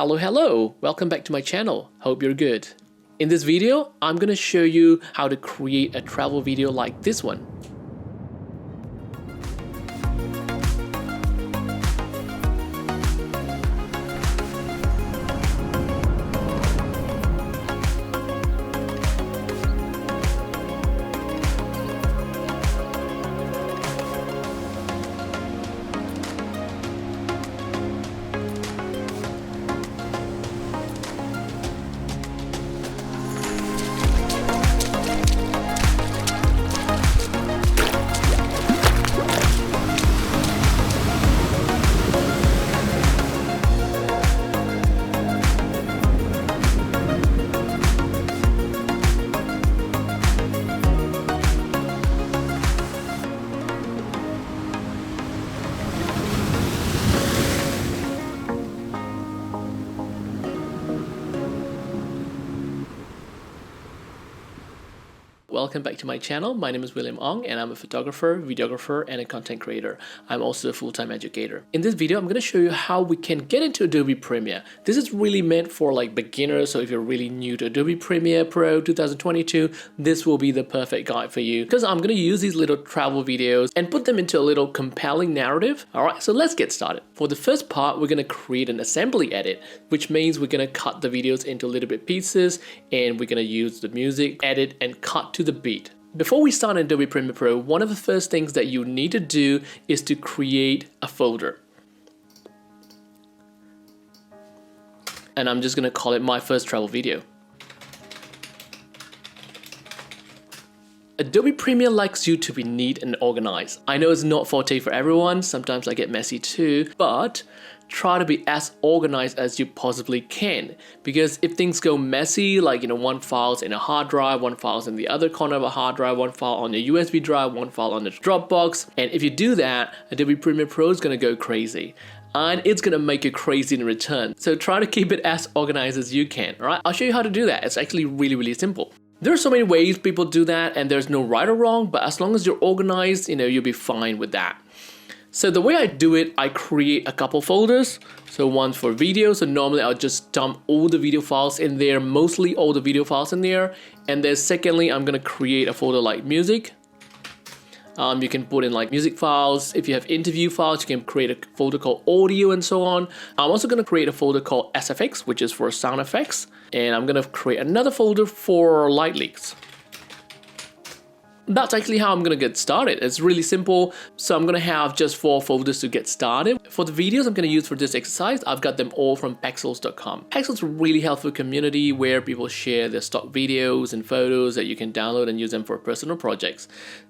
Hello, welcome back to my channel. Hope you're good. In this video, I'm gonna show you how to create a travel video like this one. Welcome back to my channel. My name is William Ong and I'm a photographer, videographer, and a content creator. I'm also a full-time educator. In this video, I'm going to show you how we can get into Adobe Premiere. This is really meant for like beginners, so if you're really new to Adobe Premiere Pro 2022, this will be the perfect guide for you because I'm going to use these little travel videos and put them into a little compelling narrative. Alright, so let's get started. For the first part, we're going to create an assembly edit, which means we're going to cut the videos into little bit pieces and we're going to use the music, edit, and cut to the beat. Before we start in Adobe Premiere Pro, one of the first things that you need to do is to create a folder. And I'm just going to call it my first travel video. Adobe Premiere likes you to be neat and organized. I know it's not forte for everyone, sometimes I get messy too, but try to be as organized as you possibly can, because if things go messy, like one file's in a hard drive, one file's in the other corner of a hard drive, one file on a USB drive, one file on the Dropbox, and if you do that, Adobe Premiere Pro is going to go crazy. And it's going to make you crazy in return. So try to keep it as organized as you can, alright? I'll show you how to do that. It's actually really simple. There are so many ways people do that and there's no right or wrong, but as long as you're organized, you'll be fine with that. So the way I do it, I create a couple folders. So one's for video, so normally I'll just dump all the video files in there, mostly all the video files in there. And then secondly, I'm gonna create a folder like music. You can put in like music files. If you have interview files, you can create a folder called audio and so on. I'm also gonna create a folder called SFX, which is for sound effects. And I'm gonna create another folder for light leaks. That's actually how I'm gonna get started. It's really simple. So I'm gonna have just 4 folders to get started. For the videos I'm gonna use for this exercise, I've got them all from Pexels.com. Pexels is a really helpful community where people share their stock videos and photos that you can download and use them for personal projects.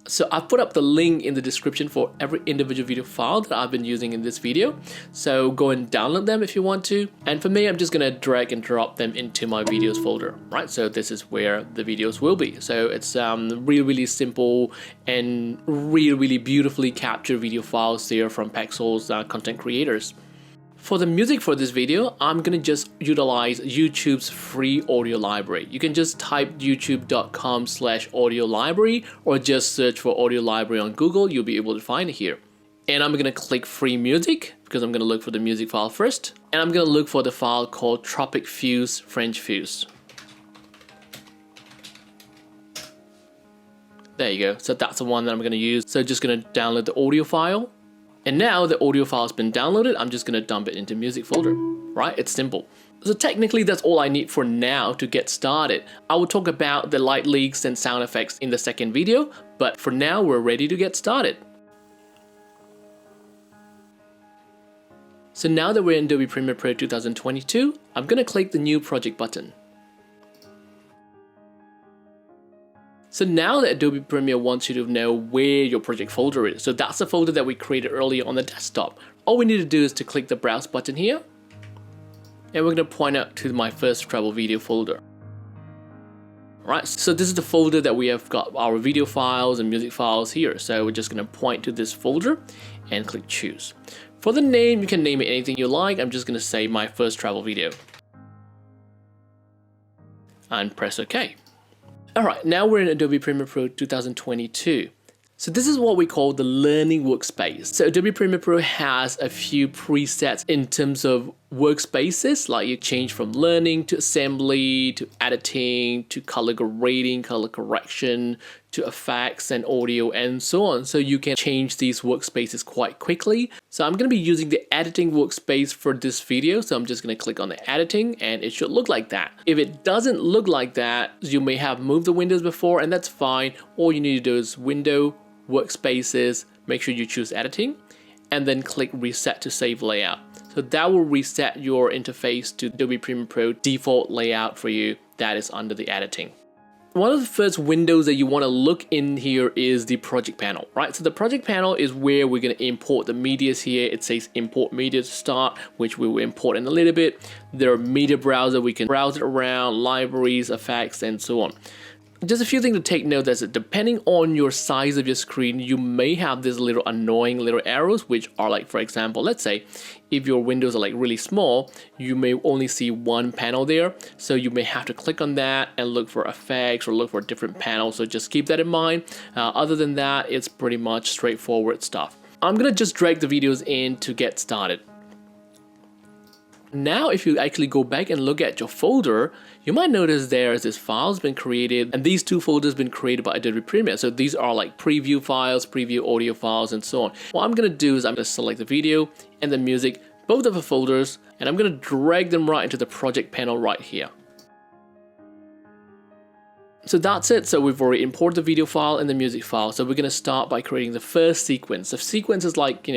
So I've put up the link in the description for every individual video file that I've been using in this video. So go and download them if you want to. And for me, I'm just gonna drag and drop them into my videos folder, right? So this is where the videos will be. So it's really simple and really beautifully captured video files there from Pexels content creators. For the music for this video, I'm gonna just utilize YouTube's free audio library. You can just type youtube.com/audio library or just search for audio library on Google. You'll be able to find it here. And I'm gonna click free music because I'm gonna look for the music file first. And I'm gonna look for the file called Tropic Fuse French Fuse. There you go. So that's the one that I'm going to use. So just going to download the audio file. And now the audio file has been downloaded. I'm just going to dump it into music folder, right? It's simple. So technically that's all I need for now to get started. I will talk about the light leaks and sound effects in the second video, but for now we're ready to get started. So now that we're in Adobe Premiere Pro 2022, I'm going to click the new project button. So now that Adobe Premiere wants you to know where your project folder is. So that's the folder that we created earlier on the desktop. All we need to do is to click the browse button here. And we're going to point out to my first travel video folder. Alright, so this is the folder that we have got our video files and music files here. So we're just going to point to this folder and click choose. For the name, you can name it anything you like. I'm just going to say my first travel video. And press OK. Alright, now we're in Adobe Premiere Pro 2022. So this is what we call the learning workspace. So Adobe Premiere Pro has a few presets in terms of workspaces, like you change from learning to assembly to editing to color grading, color correction to effects and audio and so on. So you can change these workspaces quite quickly. So I'm going to be using the editing workspace for this video. So I'm just going to click on the editing and it should look like that. If it doesn't look like that, you may have moved the windows before, and that's fine. All you need to do is window, workspaces, make sure you choose editing, and then click reset to save layout. So that will reset your interface to Adobe Premiere Pro default layout for you that is under the editing. One of the first windows that you want to look in here is the project panel, right? So the project panel is where we're going to import the medias here. It says import media to start, which we will import in a little bit. There are media browser, we can browse it around, libraries, effects, and so on. Just a few things to take note is that depending on your size of your screen, you may have these little annoying little arrows, which are like, for example, let's say if your windows are like really small, you may only see one panel there. So you may have to click on that and look for effects or look for a different panel. So just keep that in mind. Other than that, it's pretty much straightforward stuff. I'm gonna just drag the videos in to get started. Now, if you actually go back and look at your folder, you might notice there's this file's been created, and these two folders been created by Adobe Premiere. So these are like preview files, preview audio files, and so on. What I'm gonna do is I'm gonna select the video and the music, both of the folders, and I'm gonna drag them right into the project panel right here. So that's it. So we've already imported the video file and the music file. So we're going to start by creating the first sequence. The sequence is like,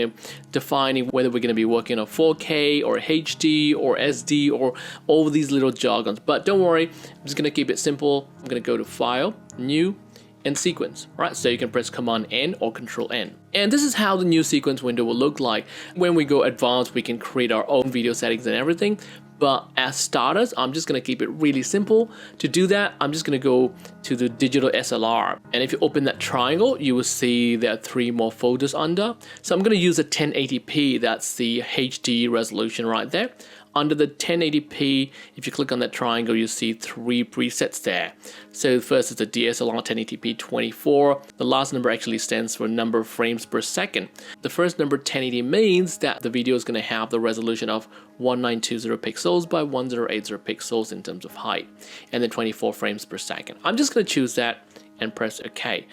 defining whether we're going to be working on 4K or HD or SD or all these little jargons. But don't worry, I'm just going to keep it simple. I'm going to go to File, New, and Sequence, right? So you can press Command N or Control N. And this is how the new sequence window will look like. When we go advanced, we can create our own video settings and everything. But as starters, I'm just going to keep it really simple. To do that, I'm just going to go to the digital SLR. And if you open that triangle, you will see there are 3 more folders under. So I'm going to use a 1080p. That's the HD resolution right there. Under the 1080p, if you click on that triangle, you see 3 presets there. So first is the DSLR 1080p 24. The last number actually stands for number of frames per second. The first number 1080 means that the video is going to have the resolution of 1920 pixels by 1080 pixels in terms of height, and then 24 frames per second. I'm just going to choose that and press OK.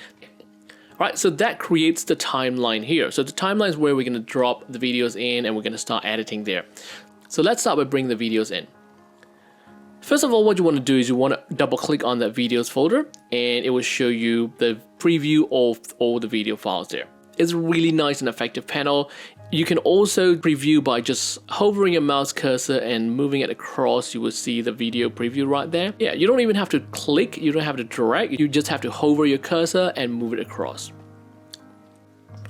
Right, so that creates the timeline here. So the timeline is where we're going to drop the videos in and we're going to start editing there. So let's start by bringing the videos in. First of all, what you want to do is you want to double click on that videos folder and it will show you the preview of all the video files there. It's a really nice and effective panel. You can also preview by just hovering your mouse cursor and moving it across. You will see the video preview right there. Yeah, you don't even have to click, you don't have to drag, you just have to hover your cursor and move it across.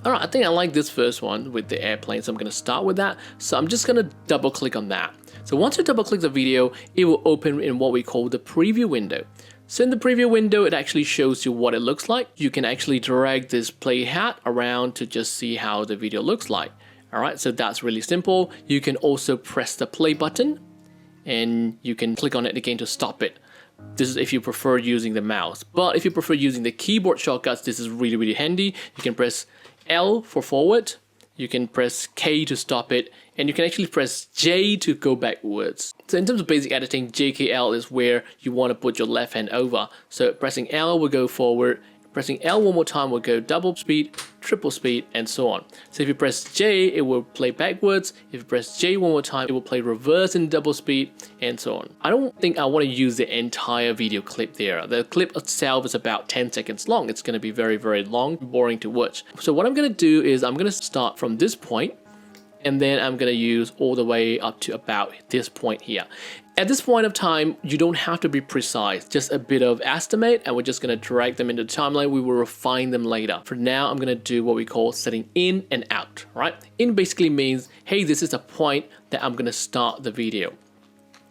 Alright, I think I like this first one with the airplane, so I'm going to start with that. So I'm just going to double click on that. So once you double click the video, it will open in what we call the preview window. So in the preview window, it actually shows you what it looks like. You can actually drag this play hat around to just see how the video looks like. Alright, so that's really simple. You can also press the play button and you can click on it again to stop it. This is if you prefer using the mouse. But if you prefer using the keyboard shortcuts, this is really, really handy. You can press L for forward, you can press K to stop it, and you can actually press J to go backwards. So in terms of basic editing, JKL is where you want to put your left hand over. So pressing L will go forward, pressing L one more time will go double speed, triple speed, and so on. So if you press J, it will play backwards. If you press J one more time, it will play reverse in double speed, and so on. I don't think I want to use the entire video clip there. The clip itself is about 10 seconds long. It's going to be very, very long, boring to watch. So what I'm going to do is I'm going to start from this point, and then I'm going to use all the way up to about this point here. At this point of time, you don't have to be precise, just a bit of estimate, and we're just going to drag them into the timeline. We will refine them later. For now, I'm going to do what we call setting in and out, right? In basically means, hey, this is a point that I'm going to start the video.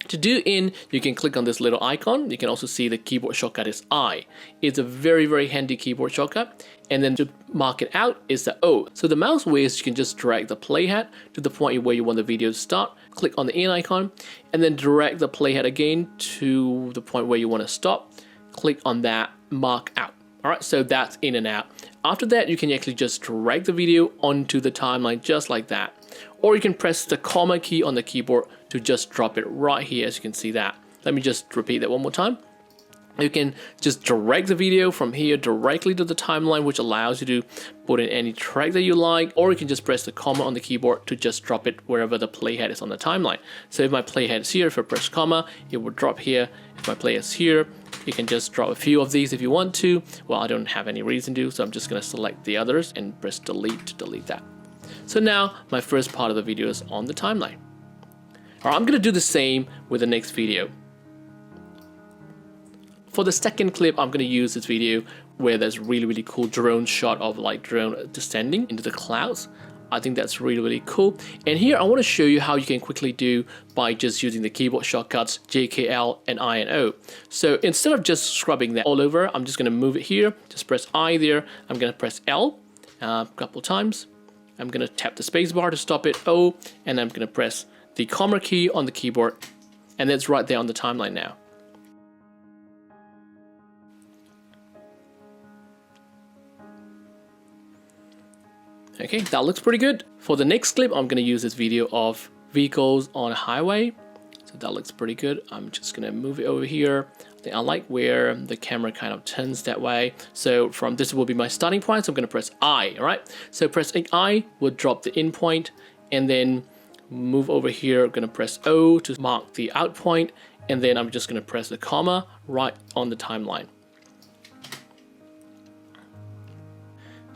To do in, you can click on this little icon. You can also see the keyboard shortcut is I. It's a very, very handy keyboard shortcut. And then to mark it out is the O. So the mouse wheels, you can just drag the playhead to the point where you want the video to start. Click on the in icon and then drag the playhead again to the point where you want to stop. Click on that, mark out. All right, so that's in and out. After that, you can actually just drag the video onto the timeline just like that. Or you can press the comma key on the keyboard to just drop it right here, as you can see that. Let me just repeat that one more time. You can just drag the video from here directly to the timeline, which allows you to put in any track that you like, or you can just press the comma on the keyboard to just drop it wherever the playhead is on the timeline. So if my playhead is here, if I press comma, it will drop here. If my playhead is here, you can just drop a few of these if you want to. Well, I don't have any reason to, so I'm just going to select the others and press delete to delete that. So now my first part of the video is on the timeline. Alright, I'm going to do the same with the next video. For the second clip, I'm going to use this video where there's really cool drone shot of like drone descending into the clouds. I think that's really cool. And here I want to show you how you can quickly do by just using the keyboard shortcuts JKL and I and O. So instead of just scrubbing that all over, I'm just going to move it here. Just press I there. I'm going to press L a couple times. I'm going to tap the space bar to stop it, O, and I'm going to press the comma key on the keyboard. And that's right there on the timeline now. Okay, that looks pretty good. For the next clip, I'm going to use this video of vehicles on a highway. So that looks pretty good. I'm just going to move it over here. I think I like where the camera kind of turns that way. So from this will be my starting point. So I'm going to press I, all right? So pressing I will drop the in point, and then move over here. I'm going to press O to mark the out point, and then I'm just going to press the comma right on the timeline.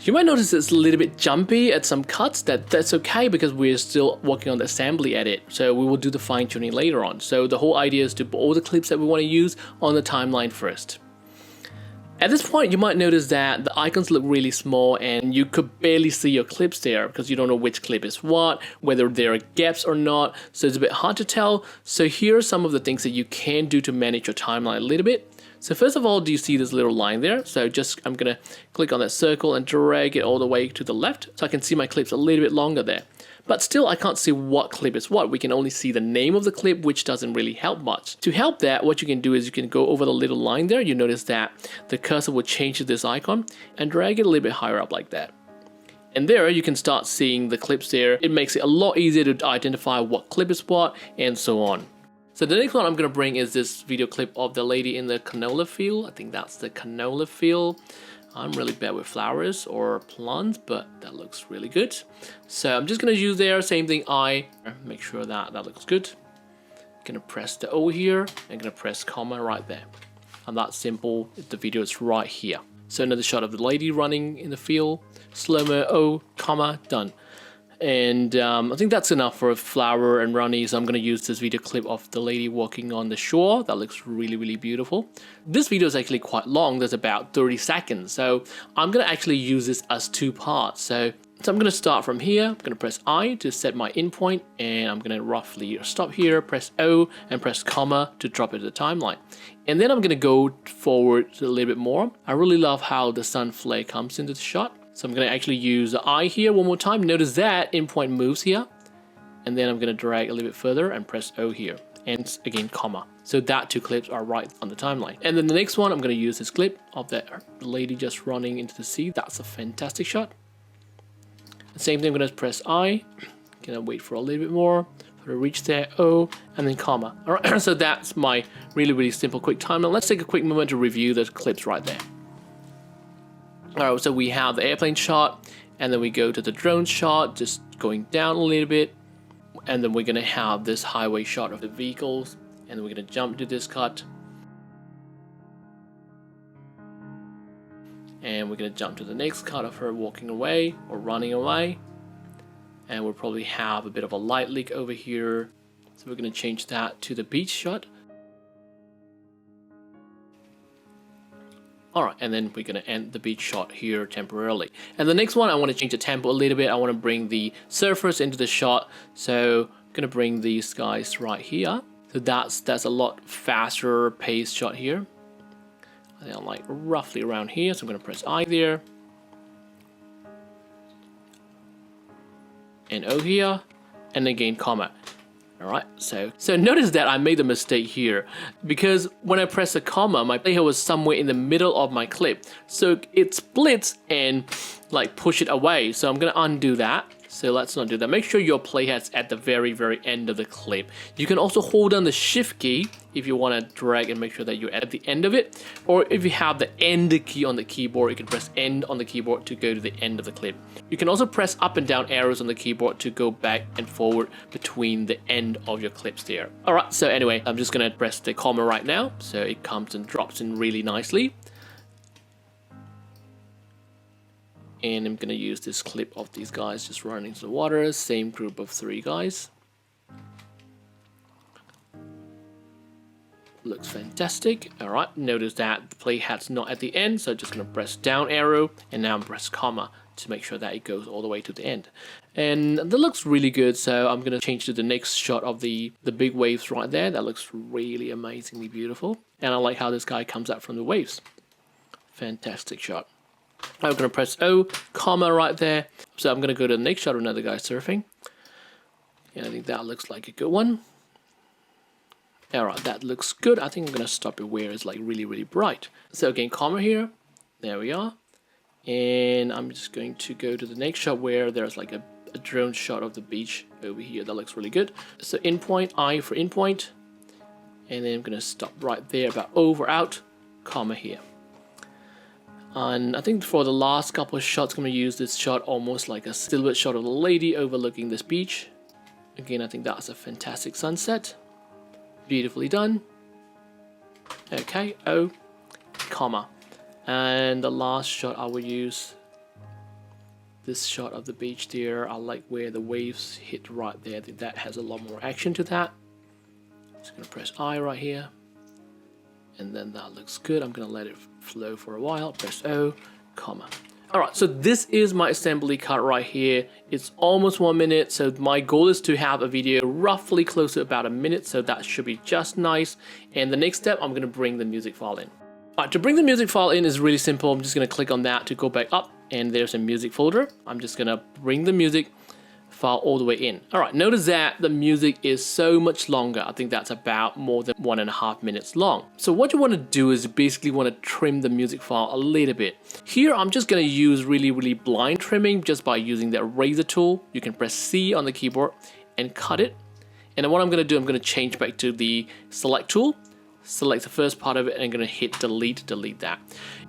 You might notice it's a little bit jumpy at some cuts. That's okay because we're still working on the assembly edit. So we will do the fine tuning later on. So the whole idea is to put all the clips that we want to use on the timeline first. At this point, you might notice that the icons look really small and you could barely see your clips there because you don't know which clip is what, whether there are gaps or not. So it's a bit hard to tell. So here are some of the things that you can do to manage your timeline a little bit. So first of all, do you see this little line there? So I'm gonna click on that circle and drag it all the way to the left so I can see my clips a little bit longer there. But still, I can't see what clip is what. We can only see the name of the clip, which doesn't really help much. To help that, what you can do is you can go over the little line there. You notice that the cursor will change to this icon and drag it a little bit higher up like that. And there you can start seeing the clips there. It makes it a lot easier to identify what clip is what and so on. So the next one I'm going to bring is this video clip of the lady in the canola field. I think that's the canola field. I'm really bad with flowers or plants, but that looks really good. So I'm just going to use there, same thing, I make sure that looks good. Going to press the O here and going to press comma right there. And that's simple. The video is right here. So another shot of the lady running in the field, slow-mo, O, comma, done. And I think that's enough for a flower and runny, so I'm going to use this video clip of the lady walking on the shore. That looks really beautiful. This video is actually quite long. There's about 30 seconds. So I'm going to actually use this as two parts. So I'm going to start from here. I'm going to press I to set my in point, and I'm going to roughly stop here, press O, and press comma to drop it to the timeline. And then I'm going to go forward a little bit more. I really love how the sun flare comes into the shot. So I'm going to actually use the I here one more time. Notice that in point moves here. And then I'm going to drag a little bit further and press O here. And again, comma. So that two clips are right on the timeline. And then the next one, I'm going to use this clip of that lady just running into the sea. That's a fantastic shot. The same thing, I'm going to press I. Going to wait for a little bit more. For to reach there, O, and then comma. All right, so that's my really simple quick timeline. Let's take a quick moment to review the clips right there. Alright, so we have the airplane shot, and then we go to the drone shot, just going down a little bit, and then we're going to have this highway shot of the vehicles, and then we're going to jump to this cut, and we're going to jump to the next cut of her walking away or running away, and we'll probably have a bit of a light leak over here, so we're going to change that to the beach shot. Alright, and then we're going to end the beach shot here temporarily. And the next one, I want to change the tempo a little bit. I want to bring the surfers into the shot. So I'm going to bring these guys right here. So that's a lot faster paced shot here. I think I'm like roughly around here. So I'm going to press I there. And O here. And again, comma. Alright, so notice that I made a mistake here because when I press a comma, my playhead was somewhere in the middle of my clip. So it splits and like push it away. So I'm going to undo that. So let's not do that. Make sure your playhead's at the very end of the clip. You can also hold down the shift key if you want to drag and make sure that you're at the end of it. Or if you have the end key on the keyboard, you can press end on the keyboard to go to the end of the clip. You can also press up and down arrows on the keyboard to go back and forward between the end of your clips there. Alright, so anyway, I'm just gonna press the comma right now, so it comes and drops in really nicely. And I'm gonna use this clip of these guys just running into the water, same group of 3 guys. Looks fantastic. Alright, notice that the playhead's not at the end, so I'm just gonna press down arrow and now I'm press comma to make sure that it goes all the way to the end. And that looks really good, so I'm gonna change to the next shot of the big waves right there. That looks really amazingly beautiful. And I like how this guy comes out from the waves. Fantastic shot. I'm going to press O, comma right there. So I'm going to go to the next shot of another guy surfing. And I think that looks like a good one. Alright, that looks good. I think I'm going to stop it where it's like really bright. So again, comma here. There we are. And I'm just going to go to the next shot where there's like a drone shot of the beach over here. That looks really good. So in point, I for in point. And then I'm going to stop right there about over out, comma here. And I think for the last couple of shots, I'm going to use this shot almost like a silhouette shot of the lady overlooking this beach. Again, I think that's a fantastic sunset. Beautifully done. Okay, O, comma. And the last shot I will use this shot of the beach there. I like where the waves hit right there. I think that has a lot more action to that. Just going to press I right here. And then that looks good. I'm going to let it flow for a while. Press O, comma. Alright, so this is my assembly cut right here. It's almost 1 minute, so my goal is to have a video roughly close to about a minute, so that should be just nice. And the next step, I'm going to bring the music file in. Alright, to bring the music file in is really simple. I'm just going to click on that to go back up, and there's a music folder. I'm just going to bring the music file all the way in. Alright, notice that the music is so much longer. I think that's about more than 1.5 minutes long. So what you want to do is basically want to trim the music file a little bit. Here I'm just going to use really blind trimming just by using the eraser tool. You can press C on the keyboard and cut it. And then what I'm going to do, I'm going to change back to the select tool. Select the first part of it and I'm going to hit delete to delete that.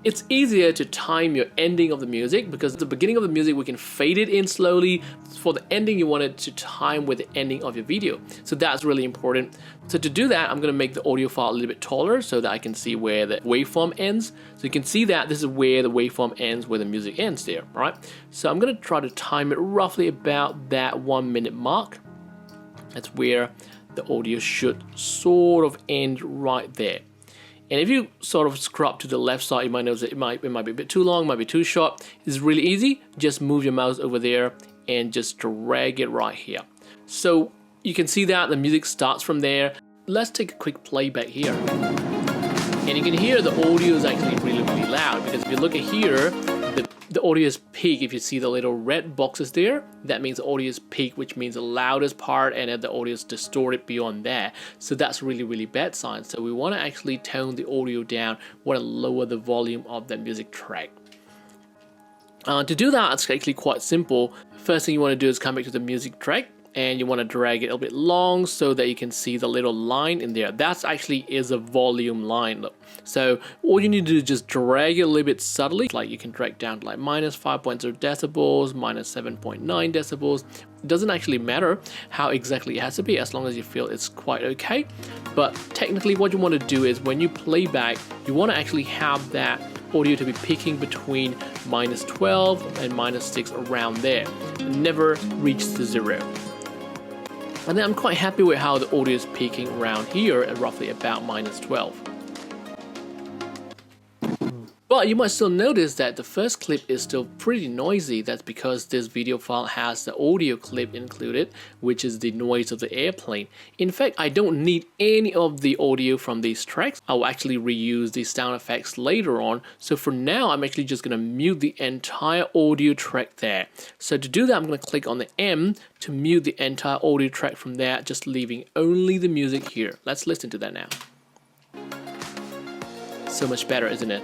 It's easier to time your ending of the music because at the beginning of the music we can fade it in slowly. For the ending you want it to time with the ending of your video. So that's really important. So to do that I'm going to make the audio file a little bit taller so that I can see where the waveform ends. So you can see that this is where the waveform ends, where the music ends there, right? So I'm going to try to time it roughly about that 1 minute mark. That's where the audio should sort of end right there. And if you sort of scrub to the left side, you might notice that it might be a bit too long, might be too short. It's really easy. Just move your mouse over there and just drag it right here. So you can see that the music starts from there. Let's take a quick playback here. And you can hear the audio is actually really loud because if you look at here, the audio is peak. If you see the little red boxes there, that means the audio is peak, which means the loudest part, and then the audio is distorted beyond that. So that's really bad sign. So we want to actually tone the audio down. We want to lower the volume of that music track. To do that, it's actually quite simple. First thing you want to do is come back to the music track. And you want to drag it a little bit long so that you can see the little line in there. That's actually is a volume line. Look. So all you need to do is just drag it a little bit subtly. Like you can drag down to like minus 5.0 decibels, minus 7.9 decibels. It doesn't actually matter how exactly it has to be as long as you feel it's quite okay. But technically what you want to do is when you play back, you want to actually have that audio to be peaking between minus 12 and minus 6 around there. It never reaches to 0. And then I'm quite happy with how the audio is peaking around here at roughly about minus 12. But you might still notice that the first clip is still pretty noisy. That's because this video file has the audio clip included, which is the noise of the airplane. In fact, I don't need any of the audio from these tracks. I will actually reuse these sound effects later on. So for now, I'm actually just going to mute the entire audio track there. So to do that, I'm going to click on the M to mute the entire audio track from there, just leaving only the music here. Let's listen to that now. So much better, isn't it?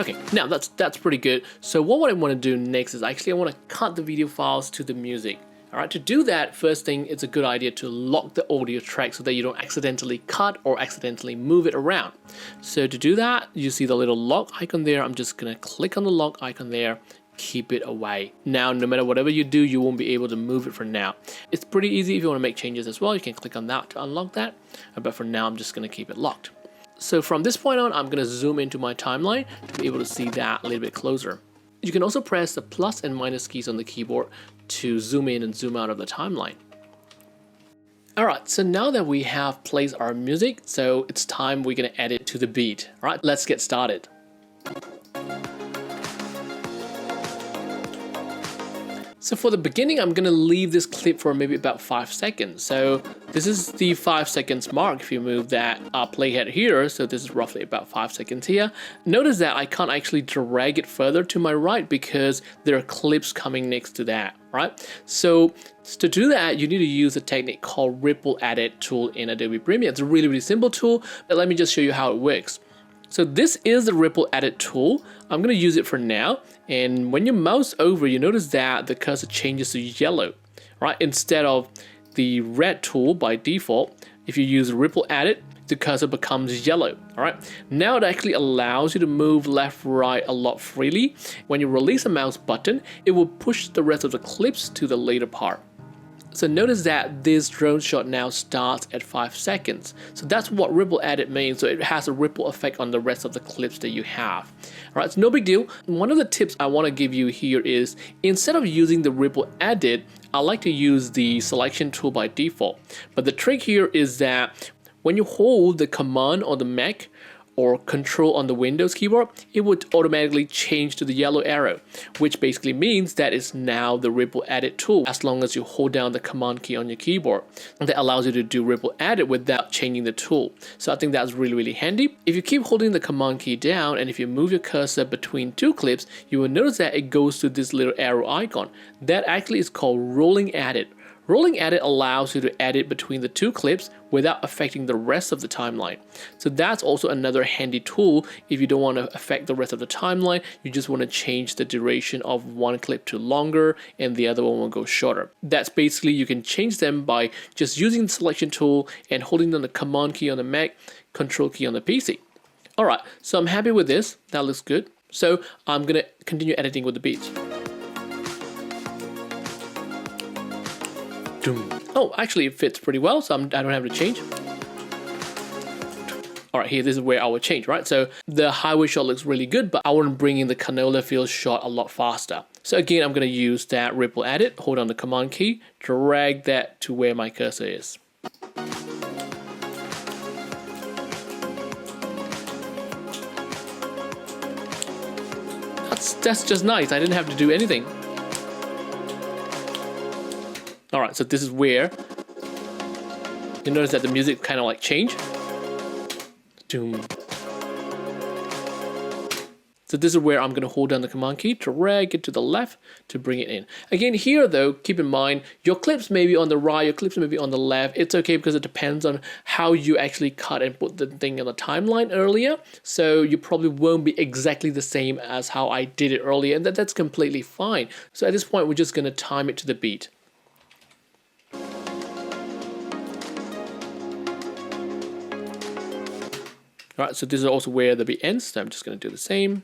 Okay, now that's pretty good. So what I want to do next is actually I want to cut the video files to the music. Alright, to do that, first thing, it's a good idea to lock the audio track so that you don't accidentally cut or accidentally move it around. So to do that, you see the little lock icon there. I'm just gonna click on the lock icon there, keep it away. Now, no matter whatever you do, you won't be able to move it for now. It's pretty easy. If you want to make changes as well, you can click on that to unlock that. But for now, I'm just gonna keep it locked. So from this point on, I'm gonna zoom into my timeline to be able to see that a little bit closer. You can also press the plus and minus keys on the keyboard to zoom in and zoom out of the timeline. Alright, so now that we have placed our music, so it's time we're gonna add it to the beat. Alright, let's get started. So for the beginning, I'm gonna leave this clip for maybe about 5 seconds. So this is the 5 seconds mark. If you move that playhead here, so this is roughly about 5 seconds here. Notice that I can't actually drag it further to my right because there are clips coming next to that, right? So to do that, you need to use a technique called Ripple Edit tool in Adobe Premiere. It's a really, really simple tool, but let me just show you how it works. So this is the Ripple Edit tool. I'm gonna use it for now. And when you mouse over, you notice that the cursor changes to yellow, right? Instead of the red tool by default, if you use Ripple Edit, the cursor becomes yellow, all right? Now it actually allows you to move left, right a lot freely. When you release a mouse button, it will push the rest of the clips to the later part. So notice that this drone shot now starts at 5 seconds. So that's what Ripple Edit means. So it has a ripple effect on the rest of the clips that you have. All right, so no big deal. One of the tips I want to give you here is instead of using the Ripple Edit, I like to use the selection tool by default. But the trick here is that when you hold the command on the Mac or control on the Windows keyboard, it would automatically change to the yellow arrow, which basically means that it's now the Ripple Edit tool as long as you hold down the command key on your keyboard. And that allows you to do Ripple Edit without changing the tool. So I think that's really, really handy. If you keep holding the command key down and if you move your cursor between two clips, you will notice that it goes to this little arrow icon. That actually is called Rolling Edit. Rolling Edit allows you to edit between the two clips without affecting the rest of the timeline. So that's also another handy tool if you don't want to affect the rest of the timeline, you just want to change the duration of one clip to longer and the other one will go shorter. That's basically, you can change them by just using the selection tool and holding down the command key on the Mac, control key on the PC. Alright, so I'm happy with this, that looks good. So I'm gonna continue editing with the beats. Oh, actually it fits pretty well, so I don't have to change. All right, here, this is where I would change, right? So the highway shot looks really good, but I want to bring in the canola field shot a lot faster. So again, I'm gonna use that Ripple Edit, hold on the command key, drag that to where my cursor is. That's just nice, I didn't have to do anything. Alright, so this is where you notice that the music kind of like change. Doom. So this is where I'm going to hold down the command key, drag it to the left to bring it in. Again, here though, keep in mind, your clips may be on the right, your clips may be on the left. It's okay because it depends on how you actually cut and put the thing on the timeline earlier. So you probably won't be exactly the same as how I did it earlier, and that's completely fine. So at this point, we're just going to time it to the beat. Alright, so this is also where the beat ends, so I'm just going to do the same.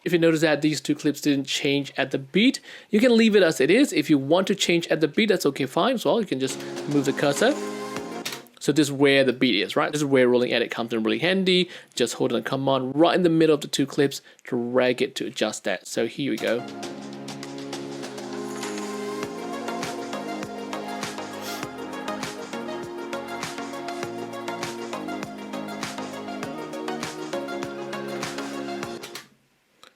If you notice that these two clips didn't change at the beat, you can leave it as it is. If you want to change at the beat, that's okay, fine as well. You can just move the cursor. So this is where the beat is, right? This is where Rolling Edit comes in really handy. Just hold on the command right in the middle of the two clips, drag it to adjust that. So here we go.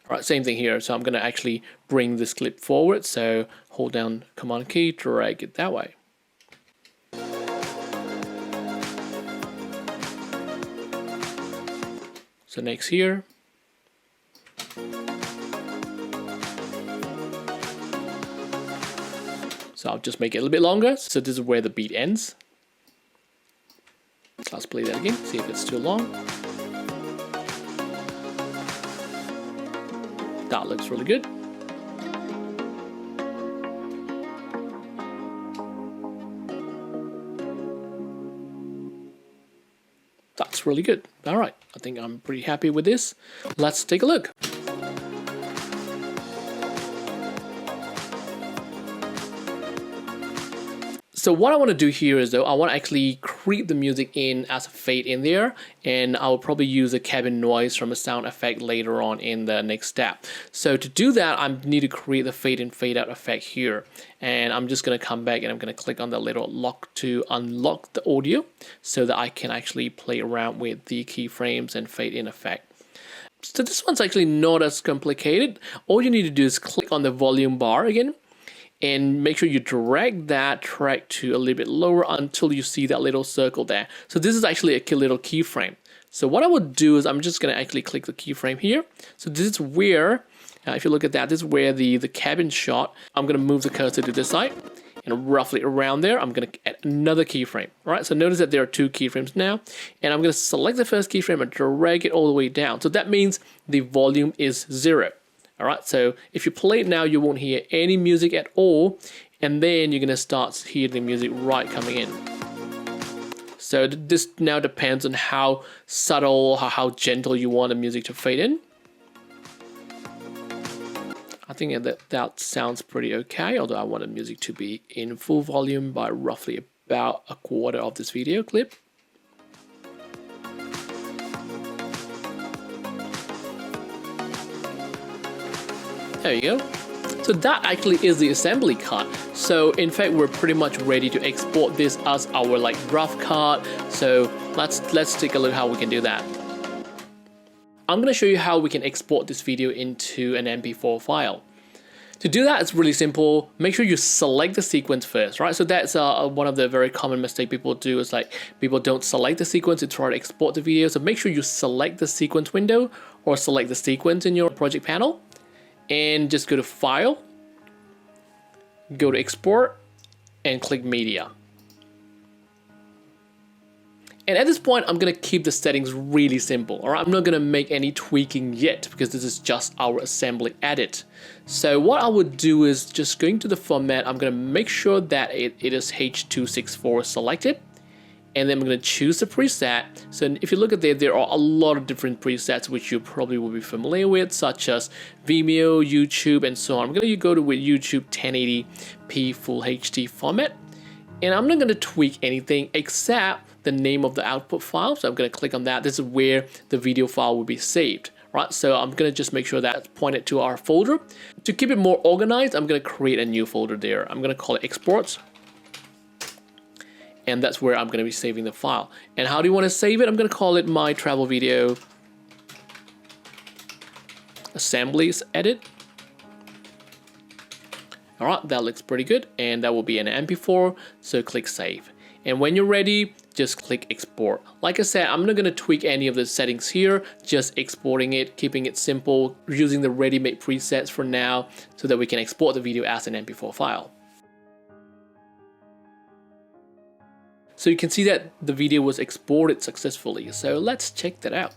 All right, same thing here. So I'm gonna actually bring this clip forward. So hold down command key, drag it that way. So next here. So I'll just make it a little bit longer. So this is where the beat ends. So let's play that again, see if it's too long. That looks really good. That's really good. All right, I think I'm pretty happy with this. Let's take a look. So what I want to do here is though, I want to actually creep the music in as a fade in there, and I'll probably use a cabin noise from a sound effect later on in the next step. So to do that, I need to create the fade in fade out effect here. And I'm just going to come back and I'm going to click on the little lock to unlock the audio so that I can actually play around with the keyframes and fade in effect. So this one's actually not as complicated. All you need to do is click on the volume bar again, and make sure you drag that track to a little bit lower until you see that little circle there. So this is actually a little keyframe. So what I would do is I'm just going to actually click the keyframe here. So this is where, if you look at that, this is where the cabin shot. I'm going to move the cursor to this side, and roughly around there, I'm going to add another keyframe. All right, so notice that there are 2 keyframes now, and I'm going to select the first keyframe and drag it all the way down. So that means the volume is 0. All right, so if you play it now, you won't hear any music at all, and then you're gonna start hearing the music right coming in. So this now depends on how subtle, how gentle you want the music to fade in. I think that sounds pretty okay, although I want the music to be in full volume by roughly about a quarter of this video clip. There you go. So that actually is the assembly cut. So in fact, we're pretty much ready to export this as our like rough cut. So let's take a look how we can do that. I'm gonna show you how we can export this video into an MP4 file. To do that, it's really simple. Make sure you select the sequence first, right? So that's one of the very common mistakes people do is like people don't select the sequence to try to export the video. So make sure you select the sequence window or select the sequence in your project panel. And just go to File, go to Export, and click Media. And at this point, I'm gonna keep the settings really simple, all right? I'm not gonna make any tweaking yet because this is just our assembly edit. So what I would do is just going to the format, I'm gonna make sure that it is H.264 selected. And then I'm going to choose the preset. So if you look at there are a lot of different presets which you probably will be familiar with, such as Vimeo, YouTube, and so on. I'm going to go to with YouTube 1080p Full HD format. And I'm not going to tweak anything except the name of the output file. So I'm going to click on that. This is where the video file will be saved. Right, so I'm going to just make sure that's pointed to our folder. To keep it more organized, I'm going to create a new folder there. I'm going to call it Exports. And that's where I'm going to be saving the file. And how do you want to save it? I'm going to call it My Travel Video Assemblies Edit. All right, that looks pretty good. And that will be an MP4, so click Save. And when you're ready, just click Export. Like I said, I'm not going to tweak any of the settings here, just exporting it, keeping it simple, using the ready-made presets for now so that we can export the video as an MP4 file. So you can see that the video was exported successfully. So let's check that out.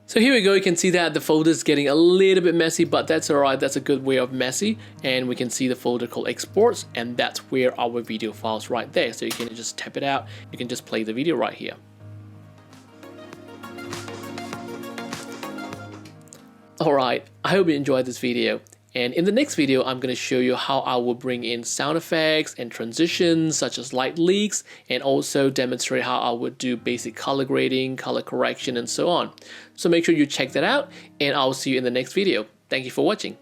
So here we go, you can see that the folder is getting a little bit messy, but that's alright, that's a good way of messy. And we can see the folder called exports, and that's where our video files right there. So you can just tap it out, you can just play the video right here. Alright, I hope you enjoyed this video. And in the next video, I'm going to show you how I will bring in sound effects and transitions such as light leaks, and also demonstrate how I would do basic color grading, color correction, and so on. So make sure you check that out, and I'll see you in the next video. Thank you for watching.